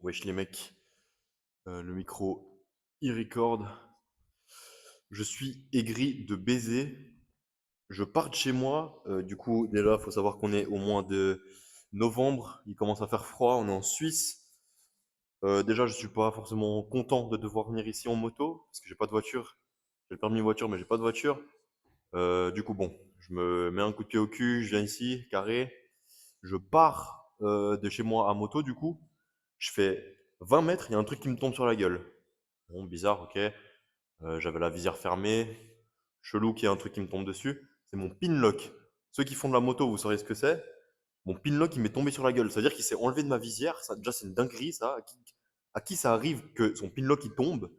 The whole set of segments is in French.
Wesh les mecs, le micro il record. Je suis aigri de baiser. Je pars de chez moi. Du coup, déjà, faut savoir qu'on est au mois de novembre. Il commence à faire froid. On est en Suisse. Déjà, je suis pas forcément content de devoir venir ici en moto parce que j'ai pas de voiture. J'ai le permis voiture, mais j'ai pas de voiture. Du coup, bon, je me mets un coup de pied au cul. Je viens ici, carré. Je pars de chez moi à moto. Du coup, je fais 20 mètres. Il y a un truc qui me tombe sur la gueule. Bon, bizarre, ok. J'avais la visière fermée. Chelou qu'il y ait un truc qui me tombe dessus. C'est mon pinlock. Ceux qui font de la moto, vous saurez ce que c'est. Mon pinlock, il m'est tombé sur la gueule. C'est-à-dire qu'il s'est enlevé de ma visière. Ça, déjà, c'est une dinguerie, ça. À qui ça arrive que son pinlock, il tombe?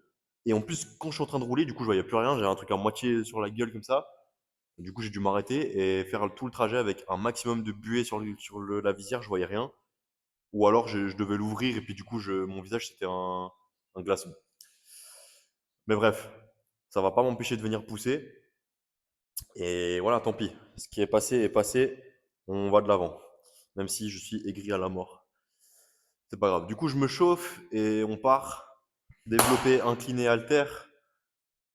Et en plus, quand je suis en train de rouler, du coup, je voyais plus rien. J'avais un truc à moitié sur la gueule comme ça. Du coup, j'ai dû m'arrêter et faire tout le trajet avec un maximum de buée la visière. Je voyais rien. Ou alors, je devais l'ouvrir et puis du coup, mon visage, c'était un glaçon. Mais bref, ça va pas m'empêcher de venir pousser. Et voilà, tant pis. Ce qui est passé est passé. On va de l'avant. Même si je suis aigri à la mort. C'est pas grave. Du coup, je me chauffe et on part. Développer, incliné, halter.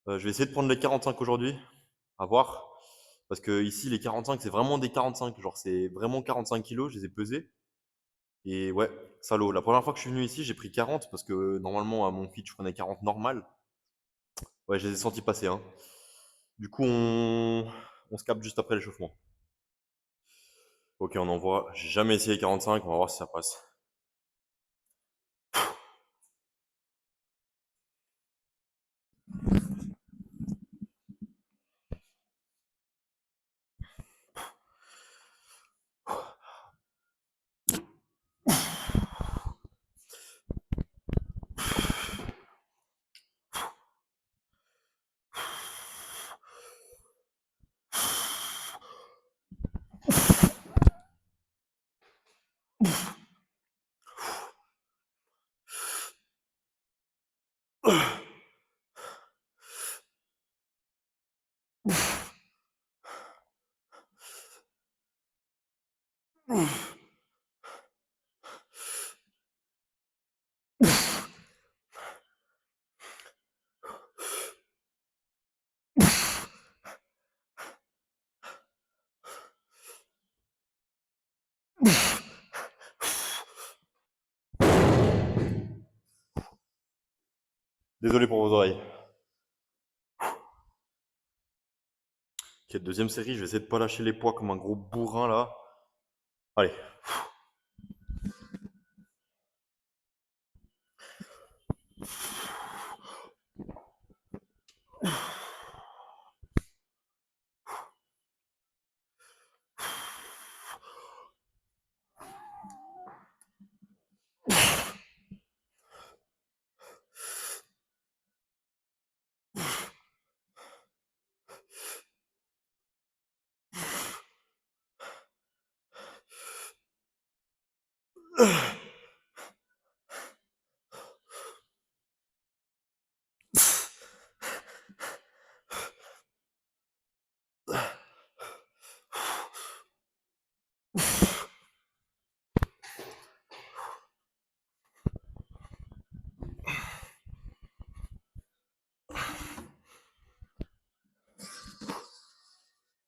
Je vais essayer de prendre les 45 aujourd'hui. À voir. Parce que ici, les 45, c'est vraiment des 45. Genre, c'est vraiment 45 kilos. Je les ai pesés. Et ouais, salaud. La première fois que je suis venu ici, j'ai pris 40 parce que normalement, à mon fit, je prenais 40 normal. Ouais, je les ai sentis passer, hein. Du coup, on se capte juste après l'échauffement. Ok, on envoie. J'ai jamais essayé 45, on va voir si ça passe. Désolé pour vos oreilles. Ok, deuxième série, je vais essayer de pas lâcher les poids comme un gros bourrin là. Allez.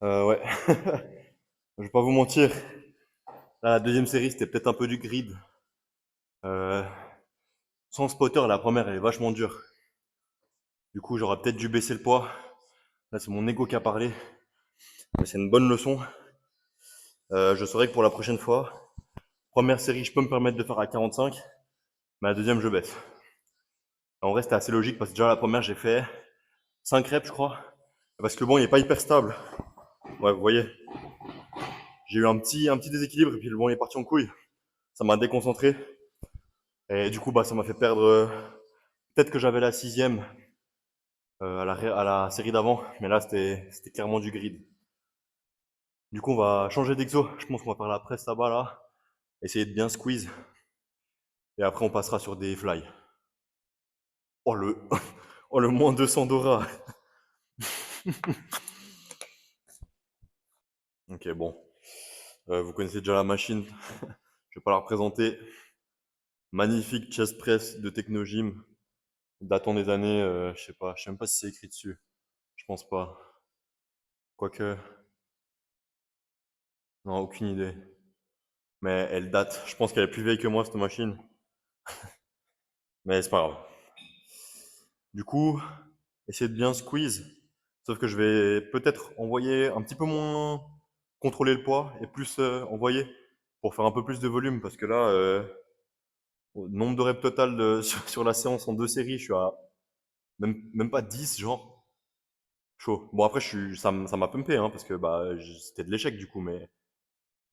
Ouais. Je vais pas vous mentir. Là, la deuxième série, c'était peut-être un peu du grid. Euh, Sans spotter, la première, elle est vachement dure. Du coup, j'aurais peut-être dû baisser le poids. Là, c'est mon ego qui a parlé. Mais c'est une bonne leçon. Je saurais que pour la prochaine fois, première série, je peux me permettre de faire à 45. Mais la deuxième, je baisse. En vrai, c'était assez logique parce que déjà la première, j'ai fait 5 reps, je crois. Parce que bon, il est pas hyper stable. Ouais, vous voyez, j'ai eu un petit déséquilibre et puis le bon il est parti en couille. Ça m'a déconcentré. Et du coup, bah, ça m'a fait perdre. Peut-être que j'avais la sixième à la série d'avant, mais là, c'était clairement du grid. Du coup, on va changer d'exo. Je pense qu'on va faire la presse là-bas, là. Essayer de bien squeeze. Et après, on passera sur des fly. Oh le, oh, le moins 200 d'Aura. Ok, bon. Vous connaissez déjà la machine. Je vais pas la représenter. Magnifique chest press de Technogym, datant des années, je sais même pas si c'est écrit dessus. Je pense pas. Quoique, non, aucune idée. Mais elle date. Je pense qu'elle est plus vieille que moi, cette machine. Mais c'est pas grave. Du coup, essayer de bien squeeze. Sauf que je vais peut-être envoyer un petit peu moins contrôler le poids et plus envoyer pour faire un peu plus de volume. Parce que là, au nombre de reps total sur la séance en deux séries, je suis à même pas 10 genre. Chaud. Bon, après, ça m'a pumpé, hein, parce que bah, c'était de l'échec du coup, mais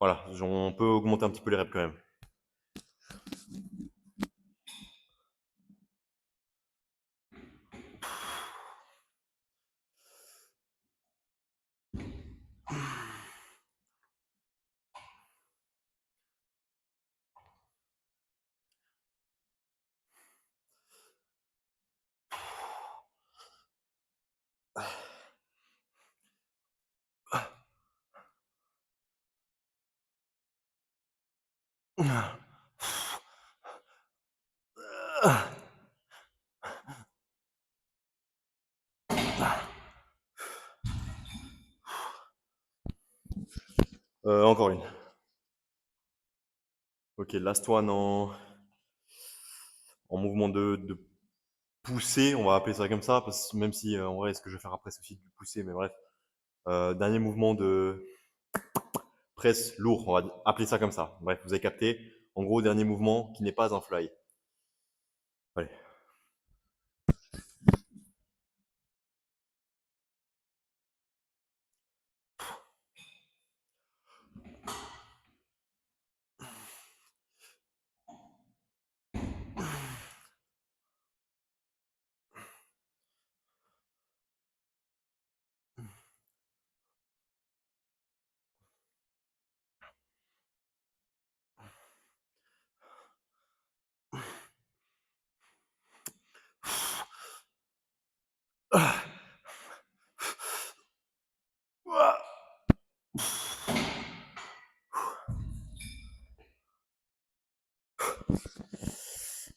voilà, on peut augmenter un petit peu les reps quand même. Encore une. Ok, last one en mouvement de poussée, on va appeler ça comme ça, parce que même si en vrai, ce que je vais faire après, c'est aussi du poussé, mais bref. Dernier mouvement de presse lourd, on va appeler ça comme ça. Bref, vous avez capté. En gros, dernier mouvement qui n'est pas un fly. Allez.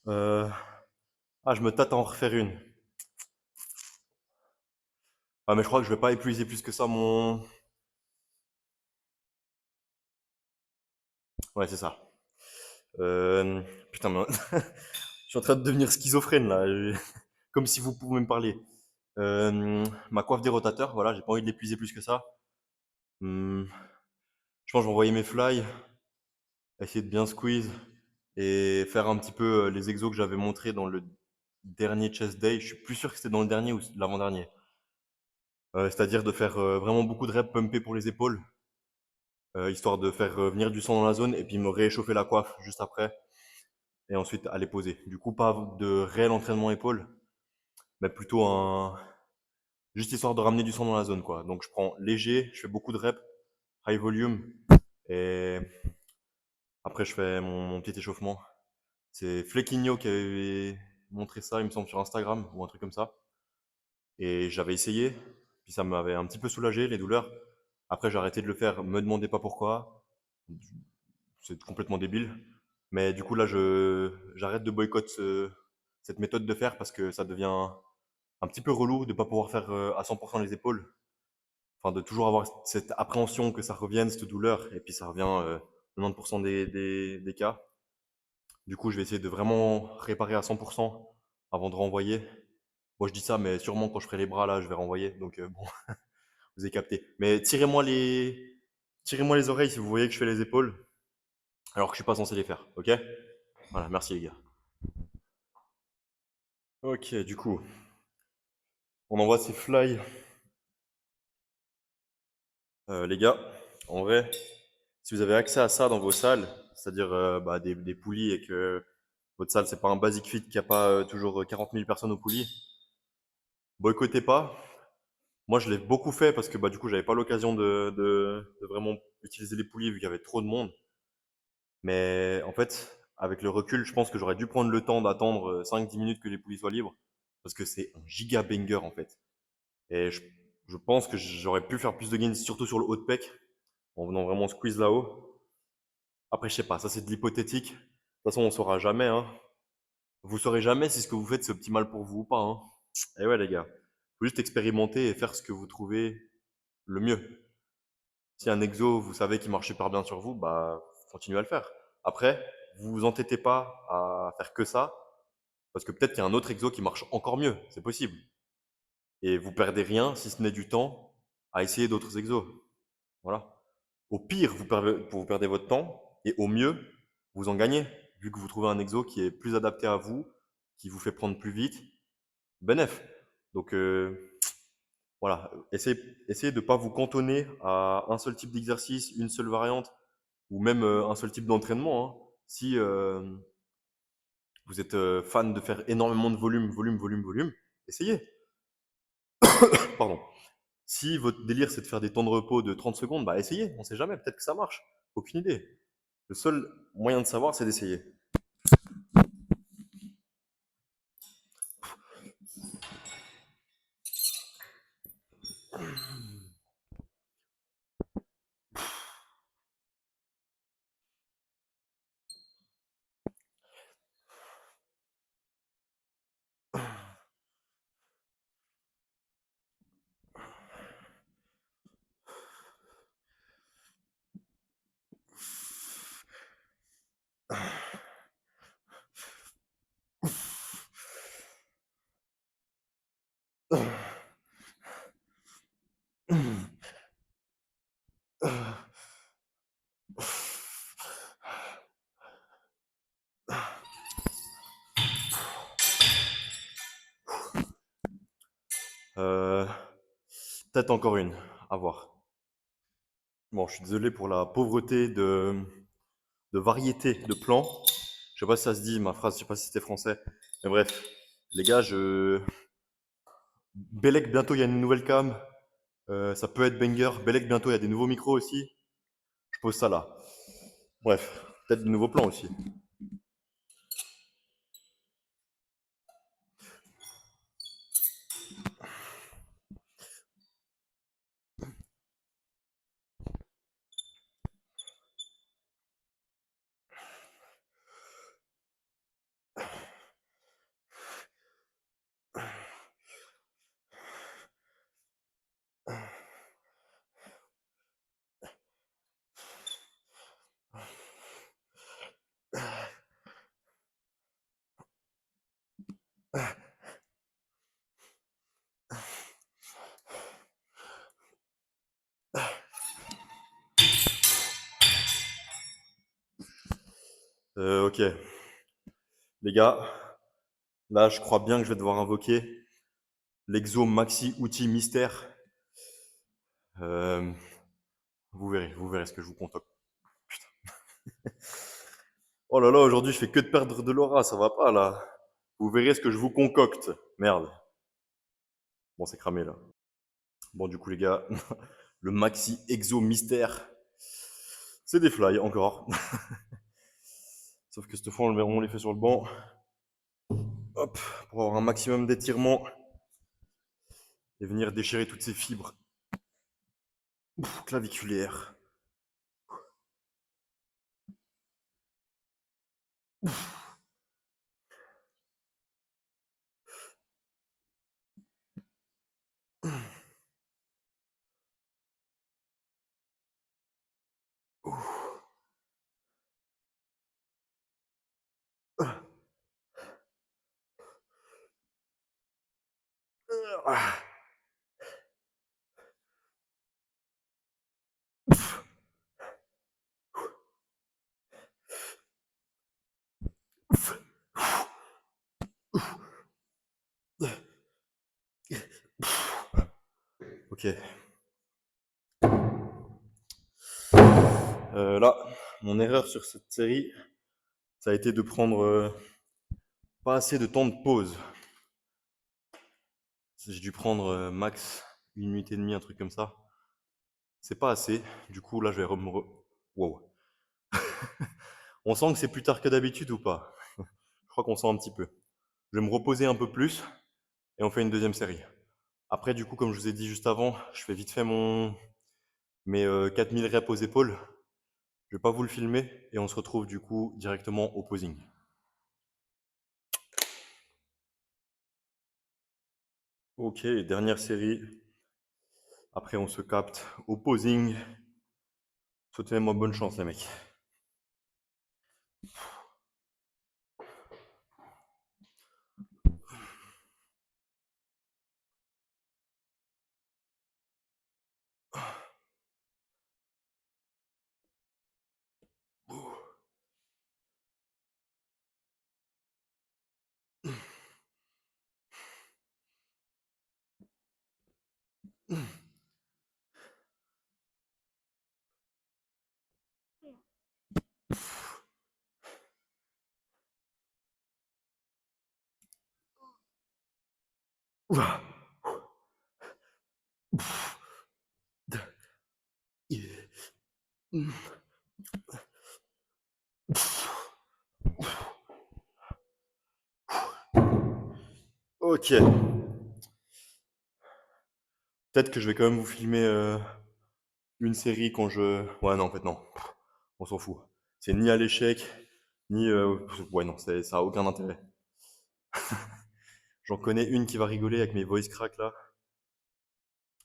Euh, Ah, je me tâte à en refaire une. Ah, mais je crois que je vais pas épuiser plus que ça mon. Ouais, c'est ça. Euh, Putain, mais je suis en train de devenir schizophrène là. Comme si vous pouvez me parler. Ma coiffe des rotateurs, voilà, j'ai pas envie de l'épuiser plus que ça. Hmm, je pense que je vais envoyer mes fly, essayer de bien squeeze et faire un petit peu les exos que j'avais montrés dans le dernier chest day. Je suis plus sûr que c'était dans le dernier ou l'avant-dernier. C'est-à-dire de faire vraiment beaucoup de reps pumpés pour les épaules, histoire de faire venir du sang dans la zone et puis me réchauffer la coiffe juste après et ensuite aller poser. Du coup, pas de réel entraînement épaules, mais plutôt juste histoire de ramener du sang dans la zone, quoi. Donc je prends léger, je fais beaucoup de reps, high volume, et après je fais mon petit échauffement. C'est Flequinho qui avait montré ça, il me semble, sur Instagram ou un truc comme ça. Et j'avais essayé, puis ça m'avait un petit peu soulagé les douleurs. Après j'ai arrêté de le faire, me demandez pas pourquoi, c'est complètement débile. Mais du coup là j'arrête de boycotter cette méthode de faire parce que ça devient un petit peu relou de ne pas pouvoir faire à 100% les épaules. Enfin, de toujours avoir cette appréhension que ça revienne, cette douleur, et puis ça revient 90% des cas. Du coup, je vais essayer de vraiment réparer à 100% avant de renvoyer. Moi, je dis ça, mais sûrement quand je ferai les bras, là, je vais renvoyer. Donc, bon, vous avez capté. Mais tirez-moi les oreilles si vous voyez que je fais les épaules, alors que je suis pas censé les faire, ok? Voilà, merci les gars. Ok, du coup, on envoie ces fly. Les gars, en vrai, si vous avez accès à ça dans vos salles, c'est-à-dire bah, des poulies et que votre salle, c'est pas un basic fit qui a pas toujours 40 000 personnes aux poulies, boycottez pas. Moi, je l'ai beaucoup fait parce que bah, du coup, j'avais pas l'occasion de vraiment utiliser les poulies vu qu'il y avait trop de monde. Mais en fait, avec le recul, je pense que j'aurais dû prendre le temps d'attendre 5-10 minutes que les poulies soient libres parce que c'est un giga banger en fait. Et je pense que j'aurais pu faire plus de gains, surtout sur le haut de pec, en venant vraiment squeeze là-haut. Après, je sais pas, ça c'est de l'hypothétique. toute façon, on saura jamais, hein. Vous saurez jamais si ce que vous faites c'est optimal pour vous ou pas, hein. Et ouais, les gars. Faut juste expérimenter et faire ce que vous trouvez le mieux. Si un exo, vous savez qu'il marche super bien sur vous, bah, continuez à le faire. Après, vous vous entêtez pas à faire que ça, parce que peut-être qu'il y a un autre exo qui marche encore mieux. C'est possible. Et vous perdez rien, si ce n'est du temps, à essayer d'autres exos. Voilà. Au pire, vous perdez votre temps, et au mieux, vous en gagnez, vu que vous trouvez un exo qui est plus adapté à vous, qui vous fait prendre plus vite. Benef. Donc, voilà, essayez de ne pas vous cantonner à un seul type d'exercice, une seule variante, ou même un seul type d'entraînement, hein. Si vous êtes fan de faire énormément de volume, volume, volume, volume, essayez. Pardon. Si votre délire c'est de faire des temps de repos de 30 secondes, bah essayez, on ne sait jamais, peut-être que ça marche. Aucune idée. Le seul moyen de savoir, c'est d'essayer. Euh, Peut-être encore une, à voir. Bon, je suis désolé pour la pauvreté de variété de plans. Je sais pas si ça se dit, ma phrase, je sais pas si c'était français. Mais bref, les gars, Belek, bientôt il y a une nouvelle cam. Ça peut être banger. Belek, bientôt il y a des nouveaux micros aussi. Je pose ça là. Bref, peut-être de nouveaux plans aussi. Ok, les gars, là je crois bien que je vais devoir invoquer l'exo maxi outil mystère. Euh, vous verrez ce que je vous concocte. Oh là là, aujourd'hui je fais que de perdre de l'aura, ça va pas là. Vous verrez ce que je vous concocte. Merde. Bon, c'est cramé là. Bon, du coup, les gars, le maxi exo mystère, c'est des fly encore. Sauf que cette fois, on les fait sur le banc. Hop, pour avoir un maximum d'étirement et venir déchirer toutes ces fibres claviculaires. Ok. Là, mon erreur sur cette série, ça a été de prendre pas assez de temps de pause. J'ai dû prendre max 1 minute et demie, un truc comme ça. C'est pas assez. Du coup, là, je vais Wow. On sent que c'est plus tard que d'habitude ou pas? Je crois qu'on sent un petit peu. Je vais me reposer un peu plus et on fait une deuxième série. Après, du coup, comme je vous ai dit juste avant, je fais vite fait mes 4000 reps aux épaules. Je vais pas vous le filmer et on se retrouve du coup directement au posing. Ok, dernière série. Après, on se capte au posing. Souhaitez-moi bonne chance, les mecs. Ouah. Ok. Peut-être que je vais quand même vous filmer une série quand je... Ouais, non, en fait, non. On s'en fout. C'est ni à l'échec, ni... Ouais, non, ça a aucun intérêt. J'en connais une qui va rigoler avec mes voice cracks là.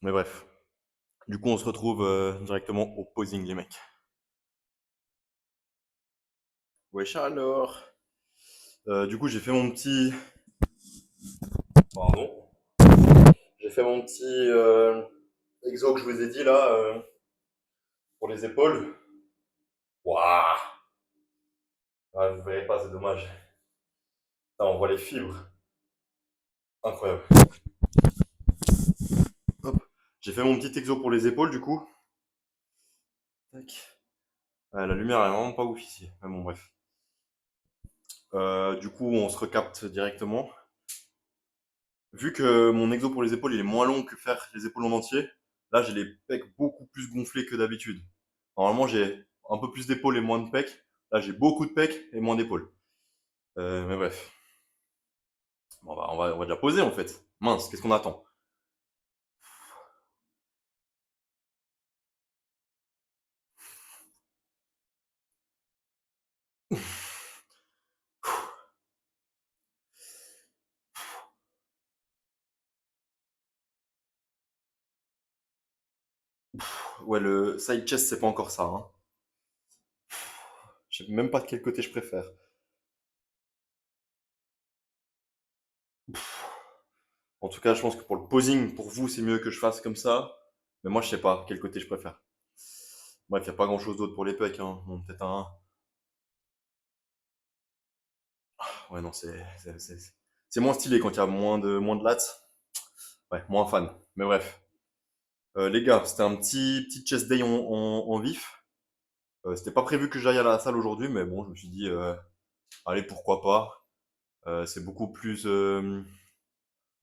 Mais bref. Du coup, on se retrouve directement au posing, les mecs. Wesh alors. Du coup, j'ai fait mon petit... Pardon. J'ai fait mon petit exo que je vous ai dit là pour les épaules. Waouh. Ah, vous verrez pas, c'est dommage. Là, on voit les fibres. Incroyable. Hop. J'ai fait mon petit exo pour les épaules du coup. Tac. Ouais, la lumière est vraiment pas ouf ici. Mais bon, bref. Du coup, on se recapte directement. Vu que mon exo pour les épaules il est moins long que faire les épaules en entier, là j'ai les pecs beaucoup plus gonflés que d'habitude. Normalement j'ai un peu plus d'épaules et moins de pecs. Là j'ai beaucoup de pecs et moins d'épaules. Mais bref. Bon, bah, on va déjà poser en fait. Mince, qu'est-ce qu'on attend? Ouais, le side chest c'est pas encore ça, hein. Je sais même pas de quel côté je préfère. En tout cas, je pense que pour le posing, pour vous, c'est mieux que je fasse comme ça. Mais moi, je sais pas quel côté je préfère. Bref, y a pas grand chose d'autre pour les pecs, hein. Bon, peut-être un. Ouais, non, c'est moins stylé quand il y a moins de lats. Ouais, moins fan. Mais bref. Les gars, c'était un petit chest day en vif. C'était pas prévu que j'aille à la salle aujourd'hui, mais bon, je me suis dit, allez, pourquoi pas. C'est beaucoup plus.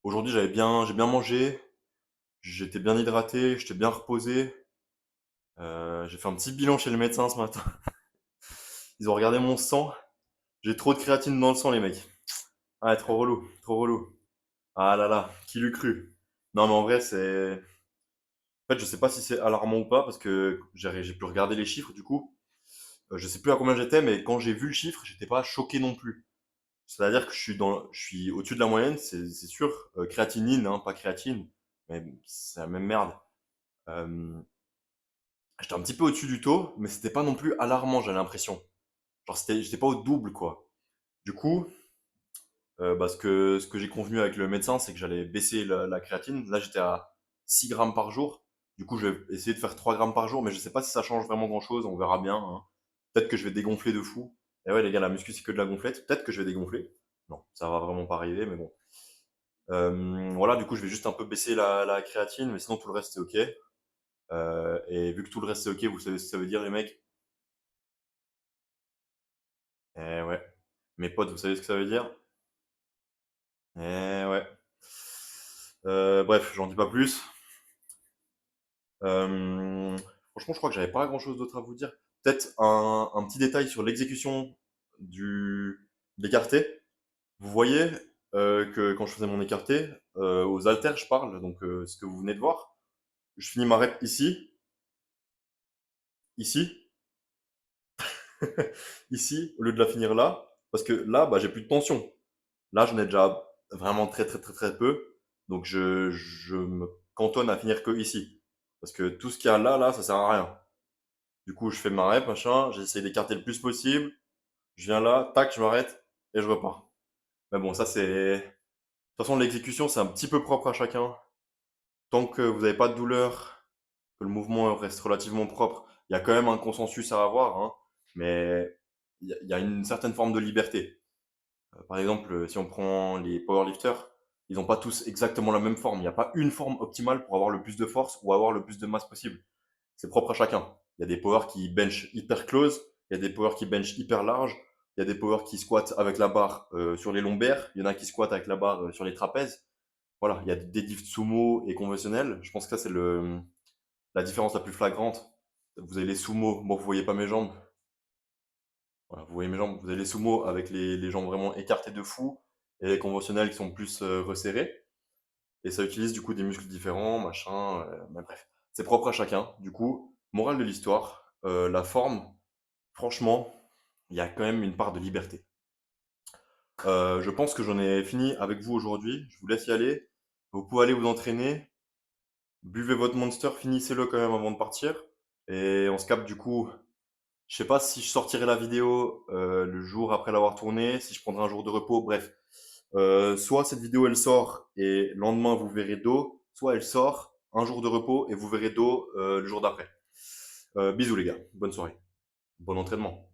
Aujourd'hui, j'ai bien mangé, j'étais bien hydraté, j'étais bien reposé. J'ai fait un petit bilan chez le médecin ce matin. Ils ont regardé mon sang. J'ai trop de créatine dans le sang, les mecs. Ah, trop relou, trop relou. Ah là là, qui l'eût cru? Non, mais en vrai, c'est. En fait, je sais pas si c'est alarmant ou pas parce que j'ai pu regarder les chiffres du coup. Je sais plus à combien j'étais, mais quand j'ai vu le chiffre, j'étais pas choqué non plus. C'est-à-dire que je suis au-dessus de la moyenne, c'est sûr. Créatinine, hein, pas créatine, mais c'est la même merde. Euh, J'étais un petit peu au-dessus du taux, mais c'était pas non plus alarmant, j'ai l'impression. Genre, j'étais pas au double, quoi. Du coup, bah, ce que j'ai convenu avec le médecin, c'est que j'allais baisser la créatine. Là, j'étais à 6 grammes par jour. Du coup, je vais essayer de faire 3 grammes par jour, mais je sais pas si ça change vraiment grand-chose. On verra bien, hein. Peut-être que je vais dégonfler de fou. Et ouais, les gars, la muscu, c'est que de la gonflette. Peut-être que je vais dégonfler. Non, ça va vraiment pas arriver, mais bon. Voilà, du coup, je vais juste un peu baisser la créatine, mais sinon, tout le reste, c'est OK. Et vu que tout le reste, c'est OK, vous savez ce que ça veut dire, les mecs? Eh ouais. Mes potes, vous savez ce que ça veut dire? Eh ouais. Bref, j'en dis pas plus. Euh, Franchement, je crois que j'avais pas grand-chose d'autre à vous dire. Peut-être un petit détail sur l'exécution de l'écarté. Vous voyez que quand je faisais mon écarté, aux haltères, je parle, donc ce que vous venez de voir, je finis ma rep ici, ici. Ici, au lieu de la finir là, parce que là, bah, j'ai plus de tension. Là, j'en ai déjà vraiment très, très, très, très peu. Donc, je me cantonne à finir que ici. Parce que tout ce qu'il y a là, là, ça sert à rien. Du coup, je fais ma rep, machin, j'essaie d'écarter le plus possible. Je viens là, tac, je m'arrête et je repars. Mais bon, ça, c'est. De toute façon, l'exécution, c'est un petit peu propre à chacun. Tant que vous n'avez pas de douleur, que le mouvement reste relativement propre, il y a quand même un consensus à avoir, hein, mais il y a une certaine forme de liberté. Par exemple, si on prend les powerlifters, ils n'ont pas tous exactement la même forme. Il n'y a pas une forme optimale pour avoir le plus de force ou avoir le plus de masse possible. C'est propre à chacun. Il y a des powers qui bench hyper close, il y a des powers qui bench hyper large, il y a des powers qui squattent avec la barre sur les lombaires, il y en a qui squattent avec la barre sur les trapèzes. Voilà, il y a des diffs sumo et conventionnels. Je pense que ça, c'est la différence la plus flagrante. Vous avez les sumo, bon, vous voyez pas mes jambes. Voilà, vous voyez mes jambes, vous avez les sumo avec les jambes vraiment écartées de fou et les conventionnels qui sont plus resserrés. Et ça utilise du coup des muscles différents, machin, mais bref. C'est propre à chacun. Du coup, morale de l'histoire, la forme, franchement, il y a quand même une part de liberté. Je pense que j'en ai fini avec vous aujourd'hui. Je vous laisse y aller. Vous pouvez aller vous entraîner. Buvez votre Monster, finissez-le quand même avant de partir. Et on se capte du coup. Je sais pas si je sortirai la vidéo le jour après l'avoir tournée, si je prendrai un jour de repos, bref. Soit cette vidéo elle sort et le lendemain vous verrez dos, soit elle sort un jour de repos et vous verrez dos le jour d'après. Bisous les gars, bonne soirée, bon entraînement.